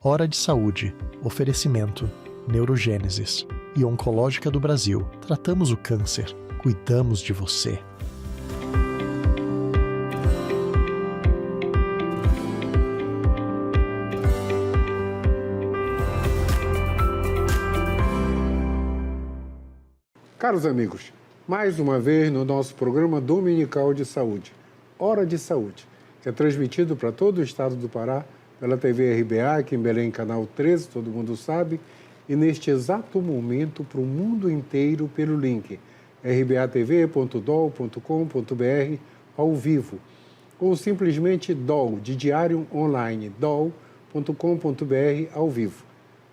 Hora de Saúde. Oferecimento. Neurogênesis. E Oncológica do Brasil. Tratamos o câncer. Cuidamos de você. Caros amigos, mais uma vez no nosso programa dominical de saúde, Hora de Saúde, que é transmitido para todo o estado do Pará pela TV RBA, aqui em Belém, canal 13, todo mundo sabe, e neste exato momento para o mundo inteiro pelo link rbatv.dol.com.br ao vivo, ou simplesmente DOL, de Diário Online, dol.com.br ao vivo.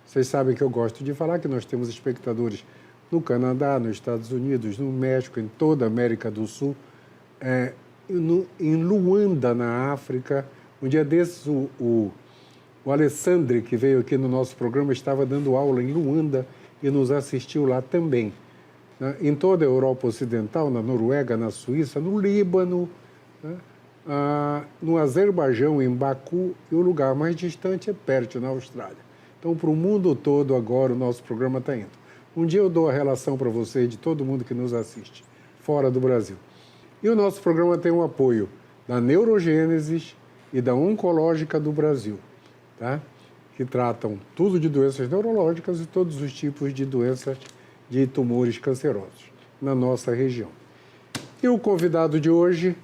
Vocês sabem que eu gosto de falar que nós temos espectadores no Canadá, nos Estados Unidos, no México, em toda a América do Sul, em Luanda, na África. Um dia desses, o Alessandre, que veio aqui no nosso programa, estava dando aula em Luanda e nos assistiu lá também. Em toda a Europa Ocidental, na Noruega, na Suíça, no Líbano, no Azerbaijão, em Baku, e o lugar mais distante é Perth, na Austrália. Então, para o mundo todo agora, o nosso programa está indo. Um dia eu dou a relação para vocês de todo mundo que nos assiste, fora do Brasil. E o nosso programa tem o apoio da Neurogênesis e da Oncológica do Brasil, tá? Que tratam tudo de doenças neurológicas e todos os tipos de doenças de tumores cancerosos na nossa região. E o convidado de hoje,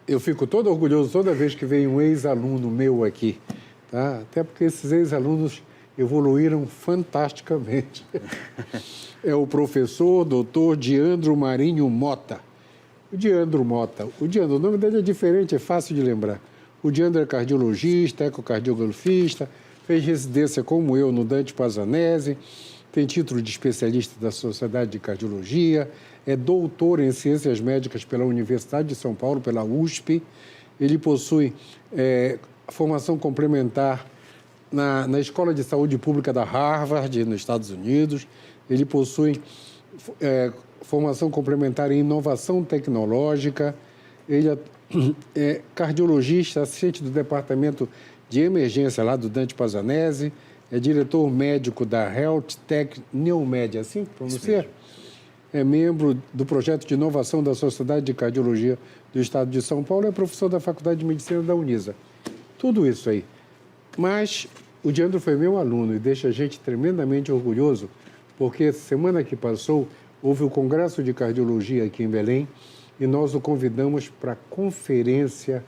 eu fico todo orgulhoso toda vez que vem um ex-aluno meu aqui, tá? Até porque esses ex-alunos evoluíram fantasticamente. É o professor Dr. Diandro Marinho Mota. O Diandro Mota. O nome dele é diferente, é fácil de lembrar. O Diandro é cardiologista, ecocardiografista, fez residência como eu no Dante Pazanese, tem título de especialista da Sociedade de Cardiologia, é doutor em Ciências Médicas pela Universidade de São Paulo, pela USP. Ele possui formação complementar na Escola de Saúde Pública da Harvard, nos Estados Unidos. Ele possui formação complementar em inovação tecnológica. Ele é cardiologista, assistente do departamento de emergência lá do Dante Pazanese, é diretor médico da Health Tech Neomed, assim que pronuncia? É membro do projeto de inovação da Sociedade de Cardiologia do Estado de São Paulo, é professor da Faculdade de Medicina da Unisa. Tudo isso aí. Mas o Diandro foi meu aluno e deixa a gente tremendamente orgulhoso, porque semana que passou houve o Congresso de Cardiologia aqui em Belém e nós o convidamos para a conferência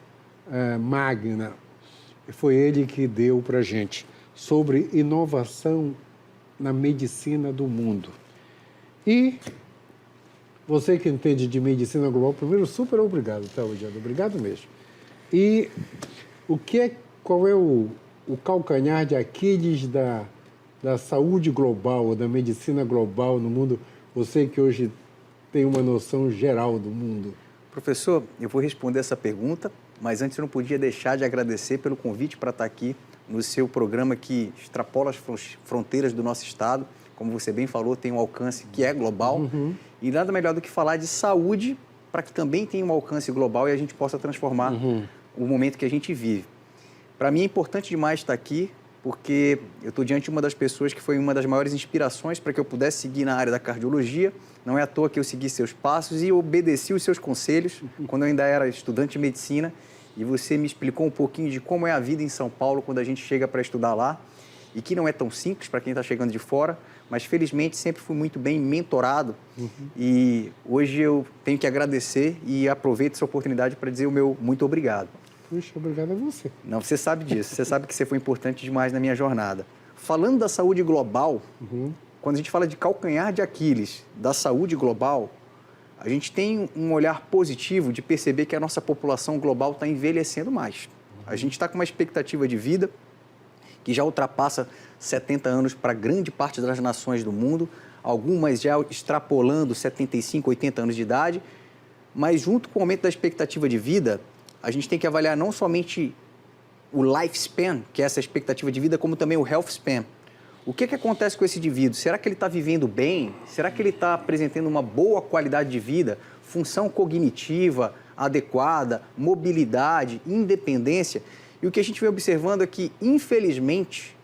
magna. Foi ele que deu para a gente sobre inovação na medicina do mundo. E você que entende de medicina global, primeiro, super obrigado, tá, Diandro? Obrigado mesmo. E qual é o calcanhar de Aquiles da saúde global, da medicina global no mundo? Você que hoje tem uma noção geral do mundo. Professor, eu vou responder essa pergunta, mas antes eu não podia deixar de agradecer pelo convite para estar aqui no seu programa que extrapola as fronteiras do nosso estado. Como você bem falou, tem um alcance que é global. Uhum. E nada melhor do que falar de saúde para que também tenha um alcance global e a gente possa transformar o momento que a gente vive. Para mim é importante demais estar aqui, porque eu estou diante de uma das pessoas que foi uma das maiores inspirações para que eu pudesse seguir na área da cardiologia. Não é à toa que eu segui seus passos e obedeci os seus conselhos quando eu ainda era estudante de medicina. E você me explicou um pouquinho de como é a vida em São Paulo quando a gente chega para estudar lá. E que não é tão simples para quem está chegando de fora, mas felizmente sempre fui muito bem mentorado. E hoje eu tenho que agradecer e aproveito essa oportunidade para dizer o meu muito obrigado. Puxa, obrigado a você. Não, você sabe disso. Você sabe que você foi importante demais na minha jornada. Falando da saúde global, quando a gente fala de calcanhar de Aquiles da saúde global, a gente tem um olhar positivo de perceber que a nossa população global está envelhecendo mais. A gente está com uma expectativa de vida que já ultrapassa 70 anos para grande parte das nações do mundo, algumas já extrapolando 75, 80 anos de idade, mas junto com o aumento da expectativa de vida, a gente tem que avaliar não somente o lifespan, que é essa expectativa de vida, como também o health span. O que acontece com esse indivíduo? Será que ele está vivendo bem? Será que ele está apresentando uma boa qualidade de vida? Função cognitiva adequada, mobilidade, independência? E o que a gente vem observando é que, infelizmente,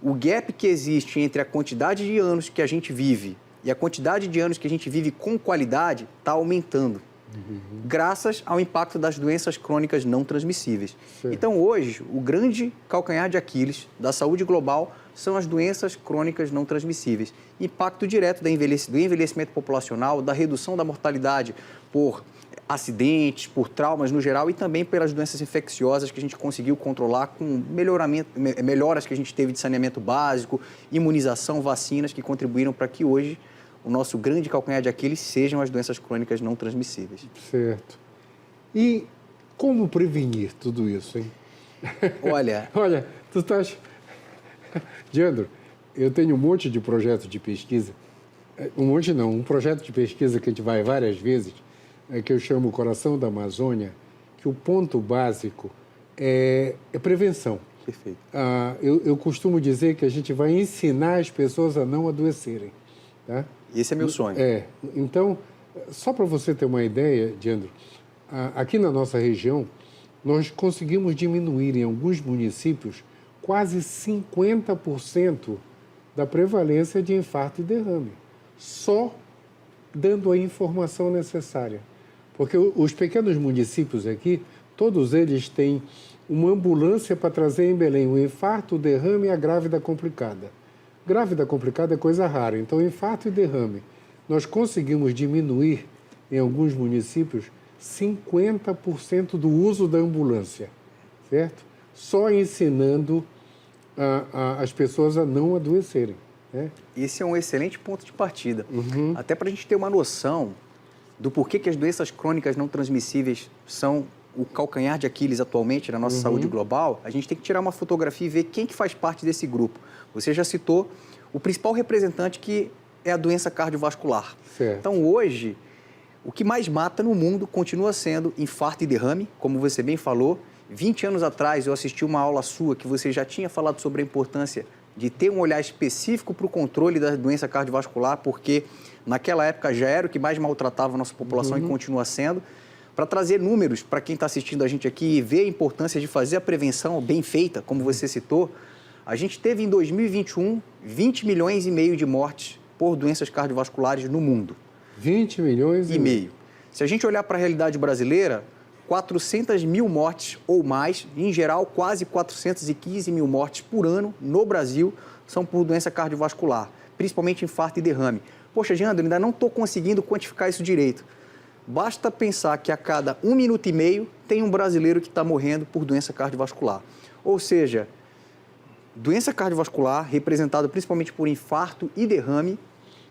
o gap que existe entre a quantidade de anos que a gente vive e a quantidade de anos que a gente vive com qualidade está aumentando, graças ao impacto das doenças crônicas não transmissíveis. Sim. Então, hoje, o grande calcanhar de Aquiles da saúde global são as doenças crônicas não transmissíveis. Impacto direto do envelhecimento populacional, da redução da mortalidade por acidentes, por traumas no geral e também pelas doenças infecciosas que a gente conseguiu controlar com melhoras que a gente teve de saneamento básico, imunização, vacinas que contribuíram para que hoje o nosso grande calcanhar de Aquiles sejam as doenças crônicas não transmissíveis. Certo. E como prevenir tudo isso, hein? Olha, tu estás... Diandro, eu tenho um monte de projetos de pesquisa. Um projeto de pesquisa que a gente vai várias vezes, que eu chamo o Coração da Amazônia, que o ponto básico é prevenção. Perfeito. Eu costumo dizer que a gente vai ensinar as pessoas a não adoecerem. Tá? Esse é meu sonho. Então, só para você ter uma ideia, Diandro, aqui na nossa região, nós conseguimos diminuir em alguns municípios quase 50% da prevalência de infarto e derrame, só dando a informação necessária. Porque os pequenos municípios aqui, todos eles têm uma ambulância para trazer em Belém o infarto, o derrame e a grávida complicada. Grávida complicada é coisa rara, então infarto e derrame. Nós conseguimos diminuir, em alguns municípios, 50% do uso da ambulância, certo? Só ensinando as pessoas a não adoecerem. Né? Esse é um excelente ponto de partida. Até para a gente ter uma noção do porquê que as doenças crônicas não transmissíveis são o calcanhar de Aquiles atualmente na nossa saúde global, a gente tem que tirar uma fotografia e ver quem que faz parte desse grupo. Você já citou o principal representante, que é a doença cardiovascular. Certo. Então, hoje, o que mais mata no mundo continua sendo infarto e derrame, como você bem falou. 20 anos atrás, eu assisti uma aula sua que você já tinha falado sobre a importância de ter um olhar específico para o controle da doença cardiovascular, porque naquela época já era o que mais maltratava a nossa população e continua sendo. Para trazer números para quem está assistindo a gente aqui e ver a importância de fazer a prevenção bem feita, como você citou, a gente teve em 2021 20 milhões e meio de mortes por doenças cardiovasculares no mundo. 20 milhões e meio. Se a gente olhar para a realidade brasileira, 400 mil mortes ou mais, em geral quase 415 mil mortes por ano no Brasil são por doença cardiovascular, principalmente infarto e derrame. Poxa, Diandro, ainda não estou conseguindo quantificar isso direito. Basta pensar que a cada 1 minuto e meio tem um brasileiro que está morrendo por doença cardiovascular. Ou seja, doença cardiovascular, representada principalmente por infarto e derrame,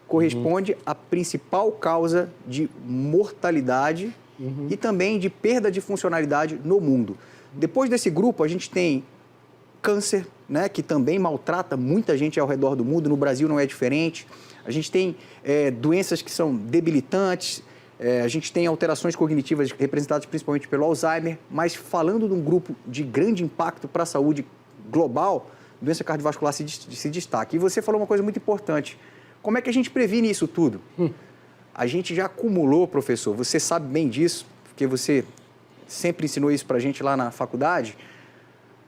corresponde à principal causa de mortalidade e também de perda de funcionalidade no mundo. Depois desse grupo, a gente tem câncer, né, que também maltrata muita gente ao redor do mundo, no Brasil não é diferente. A gente tem doenças que são debilitantes, a gente tem alterações cognitivas representadas principalmente pelo Alzheimer, mas falando de um grupo de grande impacto para a saúde global, a doença cardiovascular se destaca. E você falou uma coisa muito importante. Como é que a gente previne isso tudo? A gente já acumulou, professor, você sabe bem disso, porque você sempre ensinou isso para a gente lá na faculdade.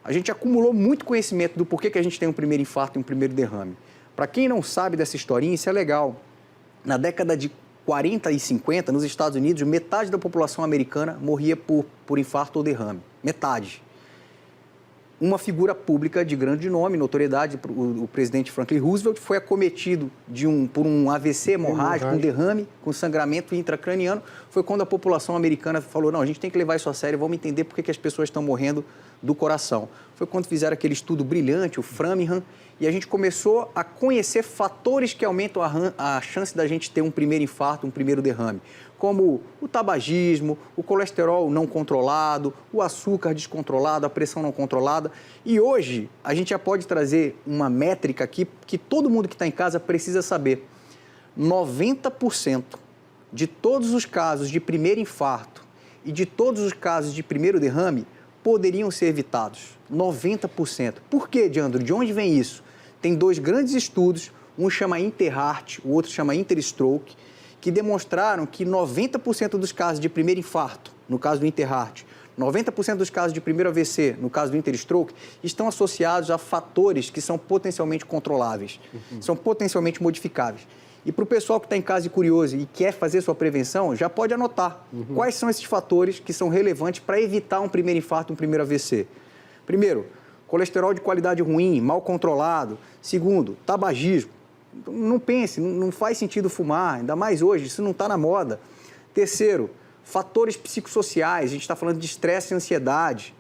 A gente acumulou muito conhecimento do porquê que a gente tem um primeiro infarto e um primeiro derrame. Para quem não sabe dessa historinha, isso é legal. Na década de 40 e 50, nos Estados Unidos, metade da população americana morria por infarto ou derrame. Metade. Uma figura pública de grande nome, notoriedade, o presidente Franklin Roosevelt, foi acometido por um AVC hemorrágico, um derrame com sangramento intracraniano. Foi quando a população americana falou, não, a gente tem que levar isso a sério, vamos entender por que as pessoas estão morrendo do coração. Foi quando fizeram aquele estudo brilhante, o Framingham, e a gente começou a conhecer fatores que aumentam a chance da gente ter um primeiro infarto, um primeiro derrame, como o tabagismo, o colesterol não controlado, o açúcar descontrolado, a pressão não controlada. E hoje a gente já pode trazer uma métrica aqui que todo mundo que está em casa precisa saber. 90% de todos os casos de primeiro infarto e de todos os casos de primeiro derrame poderiam ser evitados. 90%. Por quê, Diandro? De onde vem isso? Tem 2 grandes estudos, um chama Interheart, o outro chama Interstroke, que demonstraram que 90% dos casos de primeiro infarto, no caso do Interheart, 90% dos casos de primeiro AVC, no caso do interstroke, estão associados a fatores que são potencialmente controláveis, são potencialmente modificáveis. E para o pessoal que está em casa e curioso e quer fazer sua prevenção, já pode anotar quais são esses fatores que são relevantes para evitar um primeiro infarto, um primeiro AVC. Primeiro, colesterol de qualidade ruim, mal controlado. Segundo, tabagismo. Não pense, não faz sentido fumar, ainda mais hoje, isso não está na moda. Terceiro, fatores psicossociais, a gente está falando de estresse e ansiedade.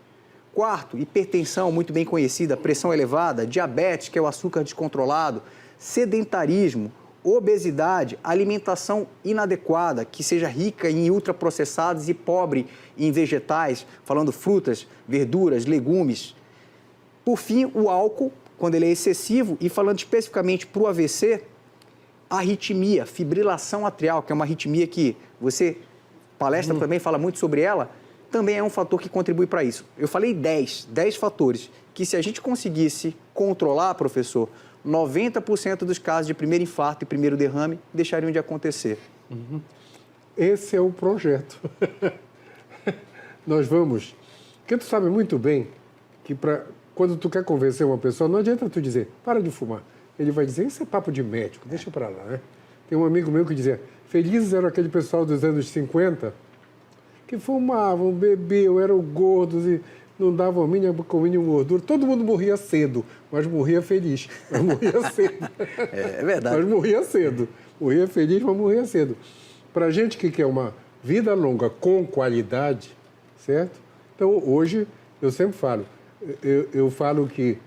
Quarto, hipertensão, muito bem conhecida, pressão elevada, diabetes, que é o açúcar descontrolado, sedentarismo, obesidade, alimentação inadequada, que seja rica em ultraprocessados e pobre em vegetais, falando frutas, verduras, legumes. Por fim, o álcool, quando ele é excessivo, e falando especificamente para o AVC, arritmia, fibrilação atrial, que é uma arritmia que você, palestra também, fala muito sobre ela, também é um fator que contribui para isso. Eu falei 10 fatores, que se a gente conseguisse controlar, professor, 90% dos casos de primeiro infarto e primeiro derrame deixariam de acontecer. Esse é o projeto. Nós vamos... Porque tu sabe muito bem que quando tu quer convencer uma pessoa, não adianta tu dizer, para de fumar. Ele vai dizer, isso é papo de médico, deixa para lá, né? Tem um amigo meu que dizia, felizes era aquele pessoal dos anos 50 que fumavam, bebiam, eram gordos e não davam a mínima gordura. Todo mundo morria cedo, mas morria feliz. Mas morria cedo. É verdade. Mas morria cedo. Morria feliz, mas morria cedo. Para a gente que quer uma vida longa com qualidade, certo? Então, hoje, eu sempre falo, eu falo que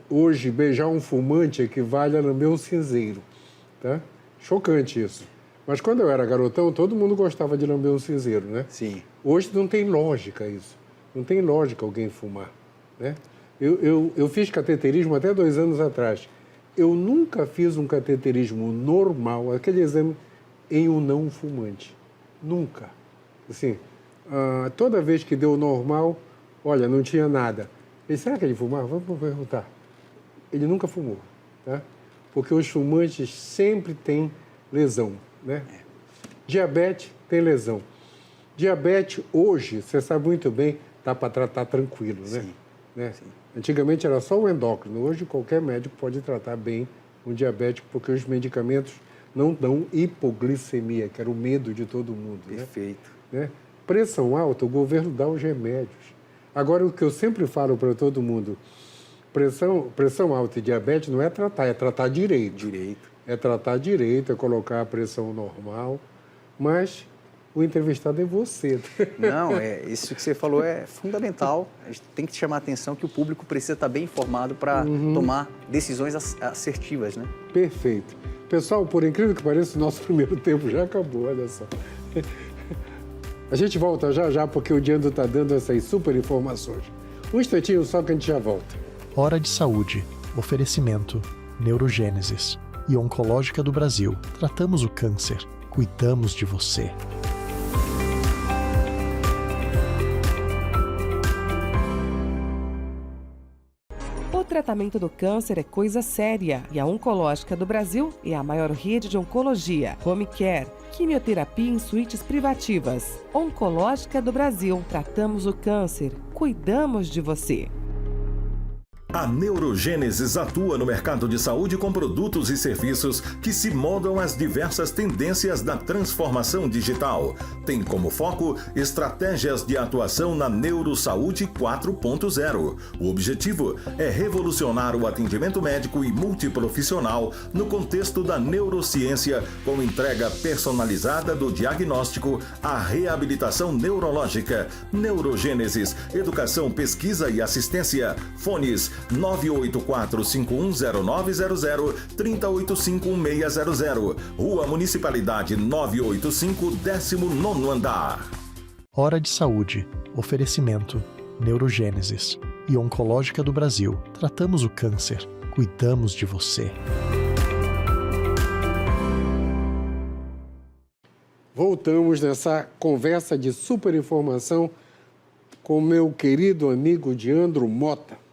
hoje beijar um fumante equivale a lamber um cinzeiro, tá? Chocante isso. Mas quando eu era garotão, todo mundo gostava de lamber um cinzeiro, né? Sim. Hoje não tem lógica isso. Não tem lógica alguém fumar, né? Eu fiz cateterismo até 2 anos atrás. Eu nunca fiz um cateterismo normal, aquele exame, em um não fumante. Nunca. Assim, toda vez que deu normal, olha, não tinha nada. E será que ele fumava? Vamos perguntar. Ele nunca fumou, tá? Porque os fumantes sempre têm lesão, né? Diabetes tem lesão. Diabetes, hoje, você sabe muito bem, dá para tratar tranquilo, né? Sim. Né? Sim. Antigamente era só o endócrino. Hoje qualquer médico pode tratar bem um diabético, porque os medicamentos não dão hipoglicemia, que era o medo de todo mundo. Perfeito. Né? Pressão alta, o governo dá os remédios. Agora, o que eu sempre falo para todo mundo, pressão alta e diabetes não é tratar direito. Direito. É tratar direito, é colocar a pressão normal, mas o entrevistado é você. Não, isso que você falou é fundamental. A gente tem que chamar a atenção que o público precisa estar bem informado para tomar decisões assertivas, né? Perfeito. Pessoal, por incrível que pareça, o nosso primeiro tempo já acabou, olha só. A gente volta já, porque o Diandro está dando essas super informações. Um instantinho só que a gente já volta. Hora de Saúde. Oferecimento. Neurogênesis. E Oncológica do Brasil. Tratamos o câncer. Cuidamos de você. O tratamento do câncer é coisa séria e a Oncológica do Brasil é a maior rede de oncologia, home care, quimioterapia em suítes privativas. Oncológica do Brasil, tratamos o câncer, cuidamos de você. A Neurogênesis atua no mercado de saúde com produtos e serviços que se moldam às diversas tendências da transformação digital. Tem como foco estratégias de atuação na Neurosaúde 4.0. O objetivo é revolucionar o atendimento médico e multiprofissional no contexto da neurociência, com entrega personalizada do diagnóstico à reabilitação neurológica. Neurogênesis, educação, pesquisa e assistência. Fones 984-510900, 3085-1600. Rua Municipalidade 985, 19º andar. Hora de Saúde. Oferecimento. Neurogênesis. E Oncológica do Brasil. Tratamos o câncer. Cuidamos de você. Voltamos nessa conversa de super informação com meu querido amigo Diandro Mota.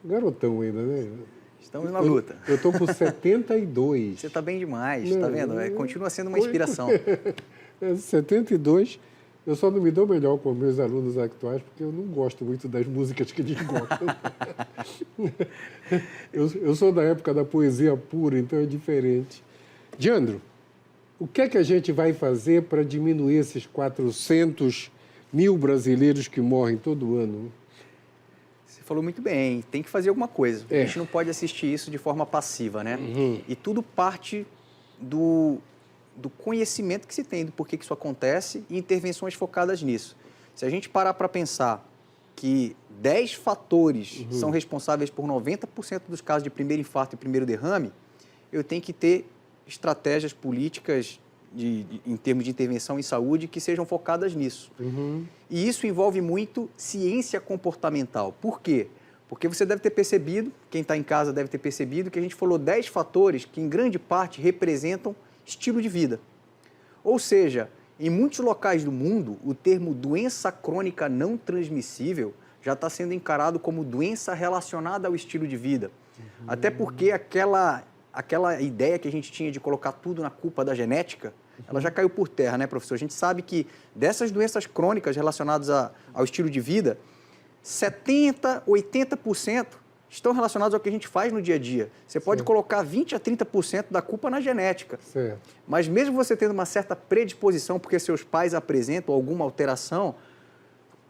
Garotão ainda, né? Estamos na luta. Eu estou com 72. Você está bem demais, está vendo? Continua sendo uma inspiração. 72 Eu só não me dou melhor com meus alunos atuais, porque eu não gosto muito das músicas que eles gostam. Eu sou da época da poesia pura, então é diferente. Diandro, o que é que a gente vai fazer para diminuir esses 400 mil brasileiros que morrem todo ano? Você falou muito bem, tem que fazer alguma coisa. É. A gente não pode assistir isso de forma passiva, né? E tudo parte do conhecimento que se tem do porquê que isso acontece e intervenções focadas nisso. Se a gente parar para pensar que 10 fatores são responsáveis por 90% dos casos de primeiro infarto e primeiro derrame, eu tenho que ter estratégias políticas em termos de intervenção em saúde que sejam focadas nisso. E isso envolve muito ciência comportamental. Por quê? Porque você deve ter percebido, quem está em casa deve ter percebido, que a gente falou 10 fatores que, em grande parte, representam estilo de vida. Ou seja, em muitos locais do mundo, o termo doença crônica não transmissível já está sendo encarado como doença relacionada ao estilo de vida. Até porque aquela ideia que a gente tinha de colocar tudo na culpa da genética, ela já caiu por terra, né, professor? A gente sabe que dessas doenças crônicas relacionadas ao estilo de vida, 70%, 80% estão relacionados ao que a gente faz no dia a dia. Você pode colocar 20% a 30% da culpa na genética. Certo. Mas mesmo você tendo uma certa predisposição, porque seus pais apresentam alguma alteração,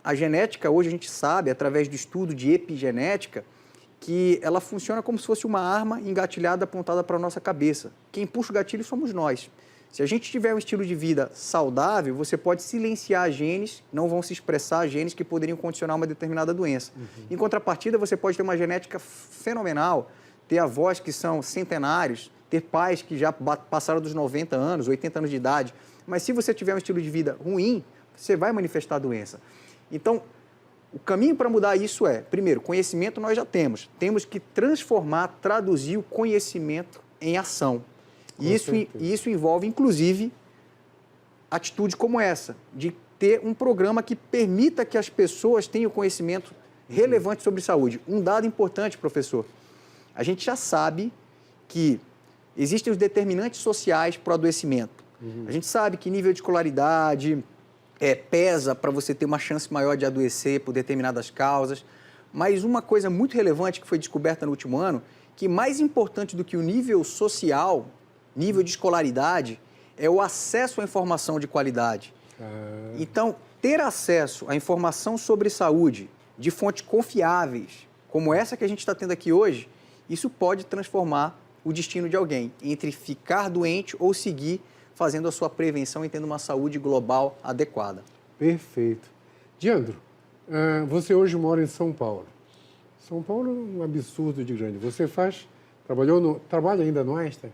a genética, hoje a gente sabe, através do estudo de epigenética, que ela funciona como se fosse uma arma engatilhada, apontada para a nossa cabeça. Quem puxa o gatilho somos nós. Se a gente tiver um estilo de vida saudável, você pode silenciar genes, não vão se expressar genes que poderiam condicionar uma determinada doença. Em contrapartida, você pode ter uma genética fenomenal, ter avós que são centenários, ter pais que já passaram dos 90 anos, 80 anos de idade. Mas se você tiver um estilo de vida ruim, você vai manifestar a doença. Então, o caminho para mudar isso é, primeiro, conhecimento nós já temos. Temos que transformar, traduzir o conhecimento em ação. E isso envolve, inclusive, atitudes como essa, de ter um programa que permita que as pessoas tenham conhecimento relevante sobre saúde. Um dado importante, professor, a gente já sabe que existem os determinantes sociais para o adoecimento. A gente sabe que nível de escolaridade pesa para você ter uma chance maior de adoecer por determinadas causas, mas uma coisa muito relevante que foi descoberta no último ano, que mais importante do que o nível social, nível de escolaridade, é o acesso à informação de qualidade. Então, ter acesso à informação sobre saúde de fontes confiáveis, como essa que a gente está tendo aqui hoje, isso pode transformar o destino de alguém entre ficar doente ou seguir fazendo a sua prevenção e tendo uma saúde global adequada. Perfeito. Diandro, você hoje mora em São Paulo. São Paulo é um absurdo de grande. Você trabalha ainda no Einstein?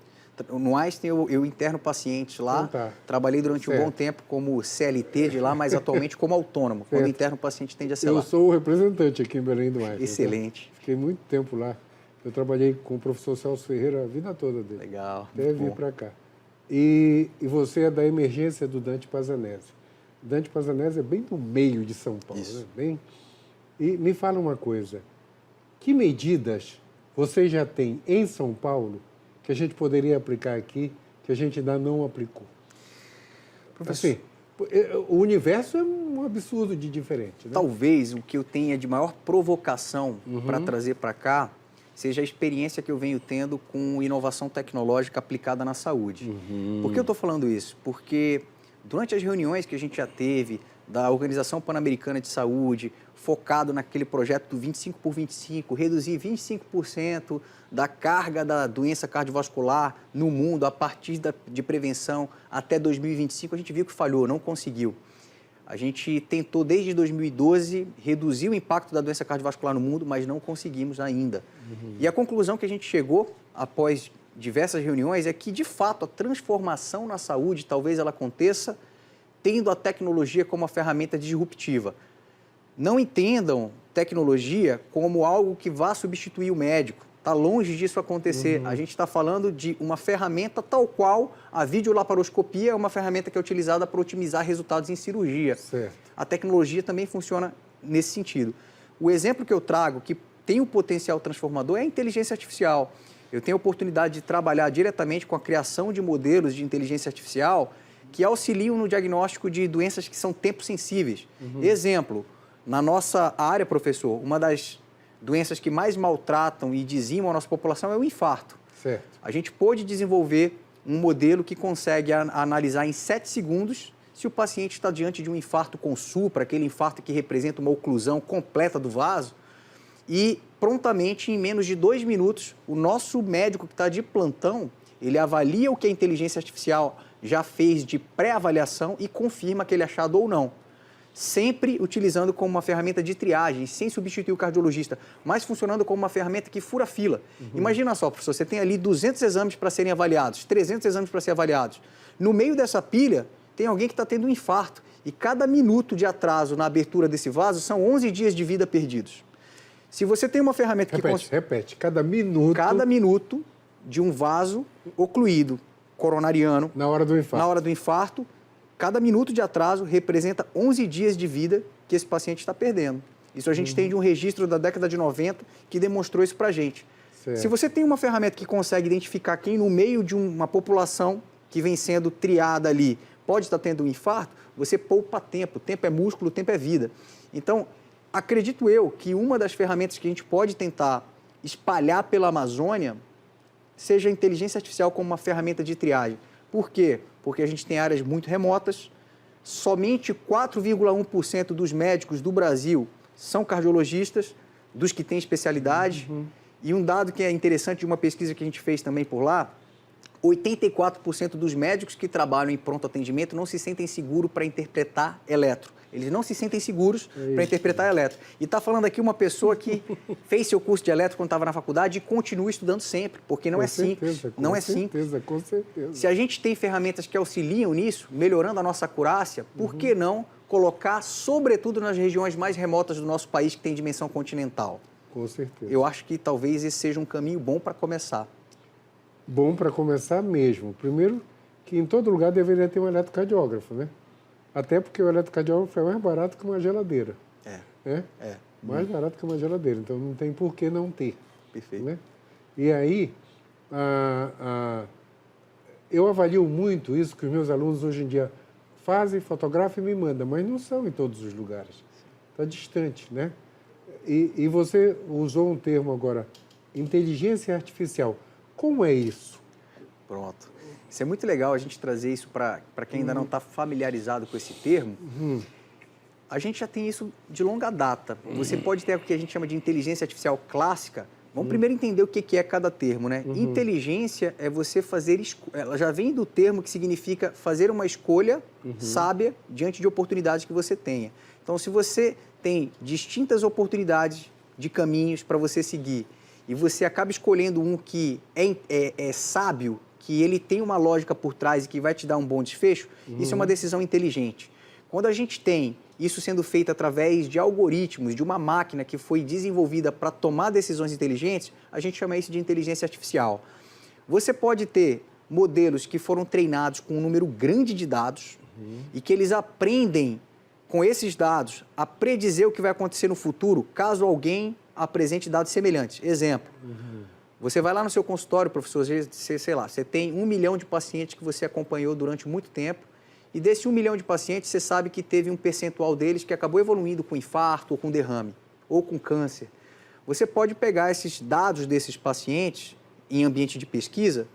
No Einstein, eu interno pacientes lá. Trabalhei durante um bom tempo como CLT de lá, mas atualmente como autônomo. Quando interno paciente tende a ser lá. Eu sou o representante aqui em Belém do Einstein. Excelente. Fiquei muito tempo lá. Eu trabalhei com o professor Celso Ferreira a vida toda dele. Legal. Até vir para cá. E você é da emergência do Dante Pazzanese. Dante Pazzanese é bem no meio de São Paulo. Isso. Né? E me fala uma coisa. Que medidas você já tem em São Paulo que a gente poderia aplicar aqui, que a gente ainda não aplicou? Professor, assim, o universo é um absurdo de diferente. Né? Talvez o que eu tenha de maior provocação para trazer para cá seja a experiência que eu venho tendo com inovação tecnológica aplicada na saúde. Por que eu estou falando isso? Porque durante as reuniões que a gente já teve da Organização Pan-Americana de Saúde, focado naquele projeto do 25 por 25, reduzir 25% da carga da doença cardiovascular no mundo a partir de prevenção até 2025, a gente viu que falhou, não conseguiu. A gente tentou desde 2012 reduzir o impacto da doença cardiovascular no mundo, mas não conseguimos ainda. E a conclusão que a gente chegou após diversas reuniões é que, de fato, a transformação na saúde talvez ela aconteça tendo a tecnologia como uma ferramenta disruptiva. Não entendam tecnologia como algo que vá substituir o médico. Está longe disso acontecer. A gente está falando de uma ferramenta tal qual a videolaparoscopia é uma ferramenta que é utilizada para otimizar resultados em cirurgia. Certo. A tecnologia também funciona nesse sentido. O exemplo que eu trago, que tem um potencial transformador, é a inteligência artificial. Eu tenho a oportunidade de trabalhar diretamente com a criação de modelos de inteligência artificial que auxiliam no diagnóstico de doenças que são tempo sensíveis. Exemplo, na nossa área, professor, uma das doenças que mais maltratam e dizimam a nossa população é o infarto. Certo. A gente pôde desenvolver um modelo que consegue analisar em 7 segundos se o paciente está diante de um infarto com supra, aquele infarto que representa uma oclusão completa do vaso, e prontamente, em menos de 2 minutos, o nosso médico que está de plantão, ele avalia o que a inteligência artificial já fez de pré-avaliação e confirma aquele achado ou não. Sempre utilizando como uma ferramenta de triagem, sem substituir o cardiologista, mas funcionando como uma ferramenta que fura fila. Imagina só, professor, você tem ali 200 exames para serem avaliados, 300 exames para serem avaliados. No meio dessa pilha, tem alguém que está tendo um infarto. E cada minuto de atraso na abertura desse vaso são 11 dias de vida perdidos. Se você tem uma ferramenta que... Repete. Cada minuto... Cada minuto de um vaso ocluído coronariano... Na hora do infarto. Na hora do infarto, cada minuto de atraso representa 11 dias de vida que esse paciente está perdendo. Isso a gente tem de um registro da década de 90 que demonstrou isso para a gente. Certo. Se você tem uma ferramenta que consegue identificar quem no meio de uma população que vem sendo triada ali pode estar tendo um infarto, você poupa tempo. Tempo é músculo, tempo é vida. Então, acredito eu que uma das ferramentas que a gente pode tentar espalhar pela Amazônia seja a inteligência artificial como uma ferramenta de triagem. Por quê? Porque a gente tem áreas muito remotas, somente 4,1% dos médicos do Brasil são cardiologistas, dos que têm especialidade. E um dado que é interessante de uma pesquisa que a gente fez também por lá, 84% dos médicos que trabalham em pronto atendimento não se sentem seguros para interpretar eletro. Eles não se sentem seguros para interpretar eletro. E está falando aqui uma pessoa que fez seu curso de eletro quando estava na faculdade e continua estudando sempre, porque não é simples. Não é simples. Com certeza. Se a gente tem ferramentas que auxiliam nisso, melhorando a nossa acurácia, por que não colocar, sobretudo nas regiões mais remotas do nosso país, que tem dimensão continental? Com certeza. Eu acho que talvez esse seja um caminho bom para começar. Bom para começar mesmo. Primeiro, que em todo lugar deveria ter um eletrocardiógrafo, né? Até porque o eletrocardiógrafo é mais barato que uma geladeira. Mais barato que uma geladeira. Então, não tem por que não ter. Perfeito. Né? E aí, eu avalio muito isso que os meus alunos hoje em dia fazem, fotografam e me mandam, mas não são em todos os lugares. Está distante, né? E você usou um termo agora, inteligência artificial. Como é isso? Pronto. Isso é muito legal a gente trazer isso para quem ainda não está familiarizado com esse termo. A gente já tem isso de longa data. Você pode ter o que a gente chama de inteligência artificial clássica. Vamos primeiro entender o que é cada termo, né? Inteligência é você fazer... Ela já vem do termo que significa fazer uma escolha sábia diante de oportunidades que você tenha. Então, se você tem distintas oportunidades de caminhos para você seguir e você acaba escolhendo um que é sábio, que ele tem uma lógica por trás e que vai te dar um bom desfecho, isso é uma decisão inteligente. Quando a gente tem isso sendo feito através de algoritmos, de uma máquina que foi desenvolvida para tomar decisões inteligentes, a gente chama isso de inteligência artificial. Você pode ter modelos que foram treinados com um número grande de dados e que eles aprendem com esses dados a predizer o que vai acontecer no futuro, caso alguém apresente dados semelhantes. Exemplo, você vai lá no seu consultório, professor, você tem 1 milhão de pacientes que você acompanhou durante muito tempo, e desse 1 milhão de pacientes, você sabe que teve um percentual deles que acabou evoluindo com infarto, ou com derrame, ou com câncer. Você pode pegar esses dados desses pacientes em ambiente de pesquisa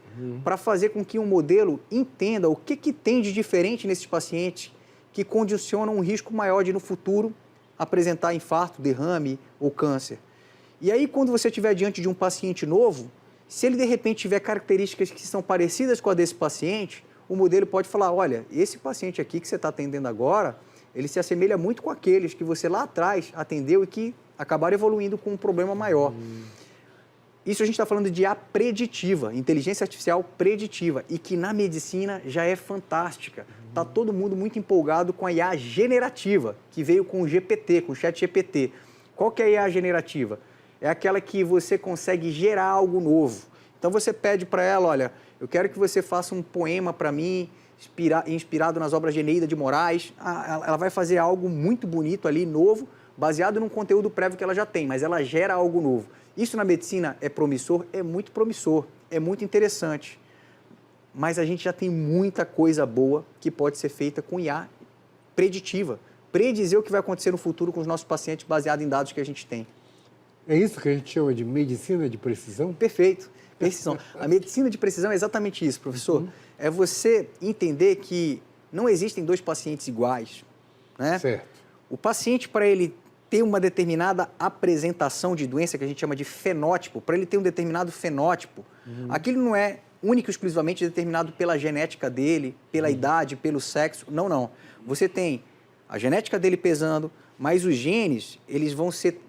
para fazer com que um modelo entenda o que tem de diferente nesses pacientes que condicionam um risco maior de, no futuro, apresentar infarto, derrame ou câncer. E aí, quando você estiver diante de um paciente novo, se ele, de repente, tiver características que são parecidas com a desse paciente, o modelo pode falar, olha, esse paciente aqui que você está atendendo agora, ele se assemelha muito com aqueles que você lá atrás atendeu e que acabaram evoluindo com um problema maior. Isso a gente está falando de IA preditiva, inteligência artificial preditiva, e que na medicina já é fantástica. Está todo mundo muito empolgado com a IA generativa, que veio com o GPT, com o ChatGPT. Qual que é a IA generativa? É aquela que você consegue gerar algo novo. Então você pede para ela, olha, eu quero que você faça um poema para mim, inspirado nas obras de Eneida de Moraes. Ela vai fazer algo muito bonito ali, novo, baseado num conteúdo prévio que ela já tem, mas ela gera algo novo. Isso na medicina é promissor? É muito promissor, é muito interessante. mas a gente já tem muita coisa boa que pode ser feita com IA preditiva. Predizer o que vai acontecer no futuro com os nossos pacientes baseado em dados que a gente tem. É isso que a gente chama de medicina de precisão? Perfeito. Precisão. A medicina de precisão é exatamente isso, professor. É você entender que não existem dois pacientes iguais, né? Certo. O paciente, para ele ter uma determinada apresentação de doença, que a gente chama de fenótipo, para ele ter um determinado fenótipo, aquilo não é único e exclusivamente determinado pela genética dele, pela idade, pelo sexo. Não, não. Você tem a genética dele pesando, mas os genes, eles vão ser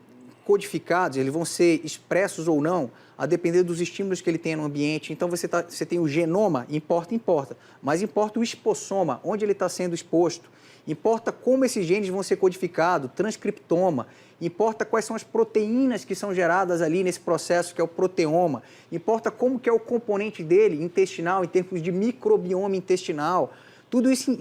codificados, eles vão ser expressos ou não, a depender dos estímulos que ele tem no ambiente. Então, você tem o genoma, importa, mas importa o expossoma, onde ele está sendo exposto. Importa como esses genes vão ser codificados, transcriptoma. Importa quais são as proteínas que são geradas ali nesse processo, que é o proteoma. Importa como que é o componente dele, intestinal, em termos de microbioma intestinal. Tudo isso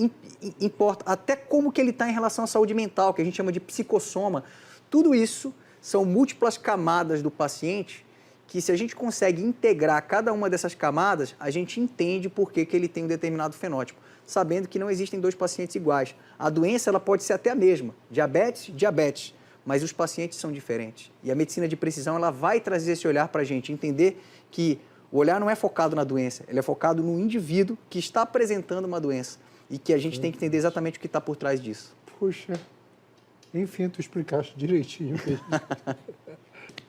importa, até como que ele está em relação à saúde mental, que a gente chama de psicossoma. Tudo isso são múltiplas camadas do paciente que, se a gente consegue integrar cada uma dessas camadas, a gente entende por que ele tem um determinado fenótipo, sabendo que não existem dois pacientes iguais. A doença ela pode ser até a mesma, diabetes, mas os pacientes são diferentes. E a medicina de precisão ela vai trazer esse olhar para a gente, entender que o olhar não é focado na doença, ele é focado no indivíduo que está apresentando uma doença e que a gente tem que entender exatamente o que está por trás disso. Puxa, enfim, tu explicaste direitinho mesmo.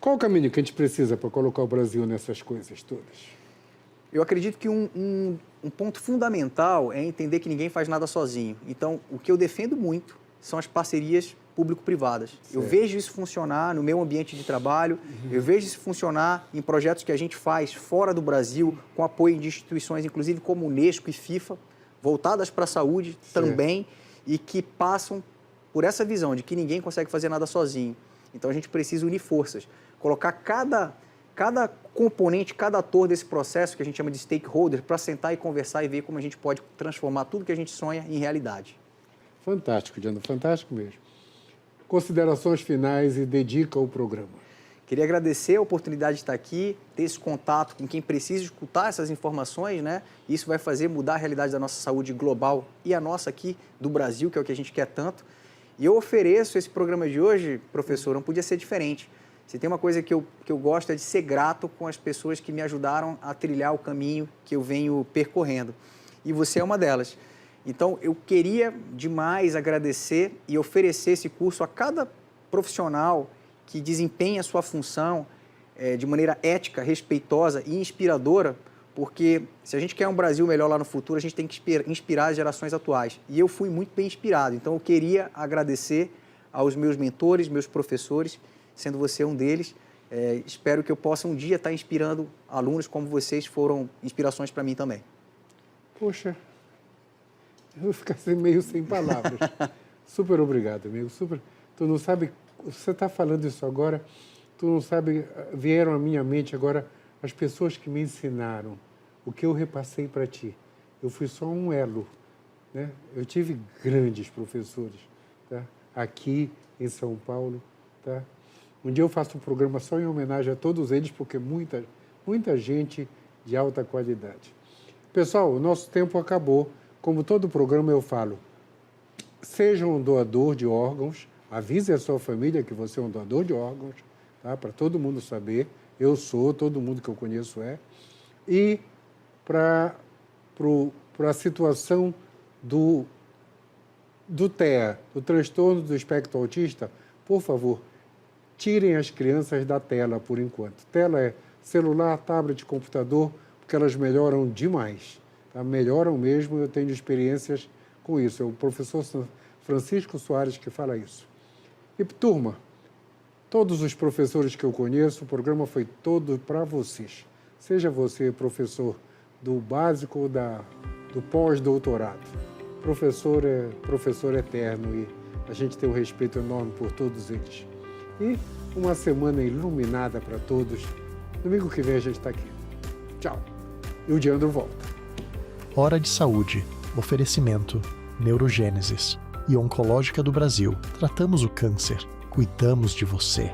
Qual o caminho que a gente precisa para colocar o Brasil nessas coisas todas? Eu acredito que um ponto fundamental é entender que ninguém faz nada sozinho. Então, o que eu defendo muito são as parcerias público-privadas. Eu vejo isso funcionar no meu ambiente de trabalho, eu vejo isso funcionar em projetos que a gente faz fora do Brasil, com apoio de instituições, inclusive como Unesco e FIFA, voltadas para a saúde também, e que passam por essa visão de que ninguém consegue fazer nada sozinho. Então, a gente precisa unir forças, colocar cada componente, cada ator desse processo, que a gente chama de stakeholder, para sentar e conversar e ver como a gente pode transformar tudo que a gente sonha em realidade. Fantástico, Diana, fantástico mesmo. Considerações finais e dedica ao programa. Queria agradecer a oportunidade de estar aqui, ter esse contato com quem precisa escutar essas informações, né? Isso vai fazer mudar a realidade da nossa saúde global e a nossa aqui do Brasil, que é o que a gente quer tanto. E eu ofereço esse programa de hoje, professor, não podia ser diferente. Se tem uma coisa que eu gosto é de ser grato com as pessoas que me ajudaram a trilhar o caminho que eu venho percorrendo. E você é uma delas. Então, eu queria demais agradecer e oferecer esse curso a cada profissional que desempenha a sua função de maneira ética, respeitosa e inspiradora, porque se a gente quer um Brasil melhor lá no futuro, a gente tem que inspirar as gerações atuais. E eu fui muito bem inspirado. Então, eu queria agradecer aos meus mentores, meus professores, sendo você um deles. Espero que eu possa um dia estar inspirando alunos como vocês foram inspirações para mim também. Poxa, eu vou ficar meio sem palavras. Super obrigado, amigo. Tu não sabe, você está falando isso agora, tu não sabe, vieram à minha mente agora as pessoas que me ensinaram, o que eu repassei para ti. Eu fui só um elo, né? Eu tive grandes professores, tá? Aqui em São Paulo, tá? Um dia eu faço um programa só em homenagem a todos eles, porque muita gente de alta qualidade. Pessoal, o nosso tempo acabou. Como todo programa eu falo, seja um doador de órgãos, avise a sua família que você é um doador de órgãos, tá? Para todo mundo saber. Eu sou, todo mundo que eu conheço é. E para a situação do TEA, do transtorno do espectro autista, por favor, tirem as crianças da tela por enquanto. Tela é celular, tablet, computador, porque elas melhoram demais. Tá? Melhoram mesmo, eu tenho experiências com isso. É o professor Francisco Soares que fala isso. E, turma, todos os professores que eu conheço, o programa foi todo para vocês. Seja você professor do básico ou do pós-doutorado. Professor é professor eterno e a gente tem um respeito enorme por todos eles. E uma semana iluminada para todos. Domingo que vem a gente está aqui. Tchau. E o Diandro volta. Hora de Saúde. Oferecimento. Neurogênesis. E Oncológica do Brasil. Tratamos o câncer. Cuidamos de você.